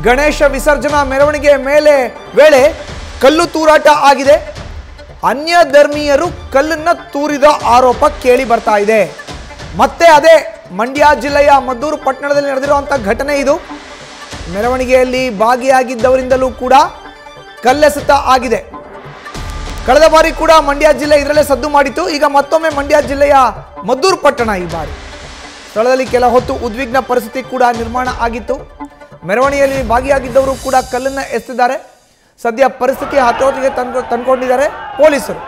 ಗಣೇಶ ವಿಸರ್ಜನಾ ಮೆರವಣಿಗೆ ವೇಳೆ ಕಲ್ಲು ತೂರಾಟ ಆಗಿದೆ. ಅನ್ಯ ಧರ್ಮೀಯರು ಕಲ್ಲನ್ನ ತೂರಿದ ಆರೋಪ ಕೇಳಿ ಬರ್ತಾ ಇದೆ. ಮತ್ತೆ ಅದೇ ಮಂಡ್ಯ ಜಿಲ್ಲೆಯ ಮದ್ದೂರು ಪಟ್ಟಣದಲ್ಲಿ ನಡೆದಿರುವಂತಹ ಘಟನೆ ಇದು. ಮೆರವಣಿಗೆಯಲ್ಲಿ ಭಾಗಿಯಾಗಿದ್ದವರಿಂದಲೂ ಕೂಡ ಕಲ್ಲೆಸೆತ ಆಗಿದೆ. ಕಳೆದ ಬಾರಿ ಕೂಡ ಮಂಡ್ಯ ಜಿಲ್ಲೆ ಇದರಲ್ಲೇ ಸದ್ದು ಮಾಡಿತ್ತು. ಈಗ ಮತ್ತೊಮ್ಮೆ ಮಂಡ್ಯ ಜಿಲ್ಲೆಯ ಮದ್ದೂರು ಪಟ್ಟಣ ಈ ಬಾರಿ ಸ್ಥಳದಲ್ಲಿ ಕೆಲ ಹೊತ್ತು ಉದ್ವಿಗ್ನ ಪರಿಸ್ಥಿತಿ ಕೂಡ ನಿರ್ಮಾಣ ಆಗಿತ್ತು. ಮೆರವಣಿಗೆಯಲ್ಲಿ ಭಾಗಿಯಾಗಿದ್ದವರು ಕೂಡ ಕಲ್ಲನ್ನ ಎಸೆದಿದ್ದಾರೆ. ಸದ್ಯ ಪರಿಸ್ಥಿತಿ ಹತೋಟಿಗೆ ತಂದುಕೊಂಡಿದ್ದಾರೆ ಪೊಲೀಸರು.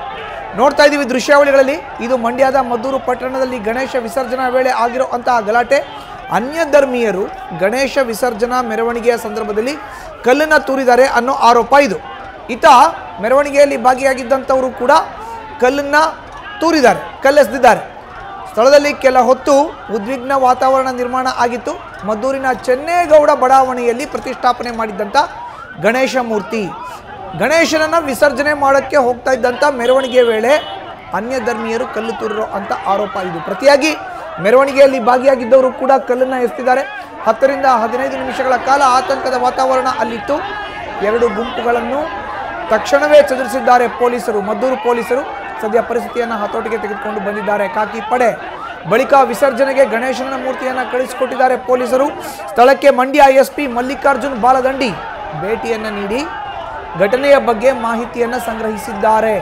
ನೋಡ್ತಾ ಇದ್ದೀವಿ ದೃಶ್ಯಾವಳಿಗಳಲ್ಲಿ. ಇದು ಮಂಡ್ಯದ ಮದ್ದೂರು ಪಟ್ಟಣದಲ್ಲಿ ಗಣೇಶ ವಿಸರ್ಜನಾ ವೇಳೆ ಆಗಿರೋ ಅಂತಹ ಗಲಾಟೆ. ಅನ್ಯ ಧರ್ಮೀಯರು ಗಣೇಶ ವಿಸರ್ಜನಾ ಮೆರವಣಿಗೆಯ ಸಂದರ್ಭದಲ್ಲಿ ಕಲ್ಲನ್ನು ತೂರಿದ್ದಾರೆ ಅನ್ನೋ ಆರೋಪ ಇದು. ಈತ ಮೆರವಣಿಗೆಯಲ್ಲಿ ಭಾಗಿಯಾಗಿದ್ದಂಥವರು ಕೂಡ ಕಲ್ಲನ್ನು ತೂರಿದ್ದಾರೆ, ಕಲ್ಲೆಸೆದಿದ್ದಾರೆ. ಸ್ಥಳದಲ್ಲಿ ಕೆಲ ಹೊತ್ತು ಉದ್ವಿಗ್ನ ವಾತಾವರಣ ನಿರ್ಮಾಣ ಆಗಿತ್ತು. ಮದ್ದೂರಿನ ಚೆನ್ನೇಗೌಡ ಬಡಾವಣೆಯಲ್ಲಿ ಪ್ರತಿಷ್ಠಾಪನೆ ಮಾಡಿದ್ದಂಥ ಗಣೇಶ ಮೂರ್ತಿ, ಗಣೇಶನನ್ನು ವಿಸರ್ಜನೆ ಮಾಡೋಕ್ಕೆ ಹೋಗ್ತಾ ಇದ್ದಂಥ ಮೆರವಣಿಗೆ ವೇಳೆ ಅನ್ಯ ಧರ್ಮೀಯರು ಕಲ್ಲು ತೂರಿರೋ ಅಂತ ಆರೋಪ ಇದು. ಪ್ರತಿಯಾಗಿ ಮೆರವಣಿಗೆಯಲ್ಲಿ ಭಾಗಿಯಾಗಿದ್ದವರು ಕೂಡ ಕಲ್ಲನ್ನು ಎಸೆದಿದ್ದಾರೆ. 10 ರಿಂದ 15 ನಿಮಿಷಗಳ ಕಾಲ ಆತಂಕದ ವಾತಾವರಣ ಅಲ್ಲಿತ್ತು. 2 ಗುಂಪುಗಳನ್ನು ತಕ್ಷಣವೇ ಚದುರಿಸಿದ್ದಾರೆ ಪೊಲೀಸರು, ಮದ್ದೂರು ಪೊಲೀಸರು. ಸದ್ಯ ಪರಿಸ್ಥಿತಿಯನ್ನು ಹತೋಟಿಗೆ ತೆಗೆದುಕೊಂಡು ಬಂದಿದ್ದಾರೆ ಖಾಕಿ ಪಡೆ. ಬಳಿಕ ವಿಸರ್ಜನೆಗೆ ಗಣೇಶನ ಮೂರ್ತಿಯನ್ನು ಕಳಿಸಿಕೊಟ್ಟಿದ್ದಾರೆ ಪೊಲೀಸರು. ಸ್ಥಳಕ್ಕೆ ಮಂಡ್ಯ ಎಸ್ಪಿ ಮಲ್ಲಿಕಾರ್ಜುನ್ ಬಾಲದಂಡಿ ಭೇಟಿಯನ್ನು ನೀಡಿ ಘಟನೆಯ ಬಗ್ಗೆ ಮಾಹಿತಿಯನ್ನು ಸಂಗ್ರಹಿಸಿದ್ದಾರೆ.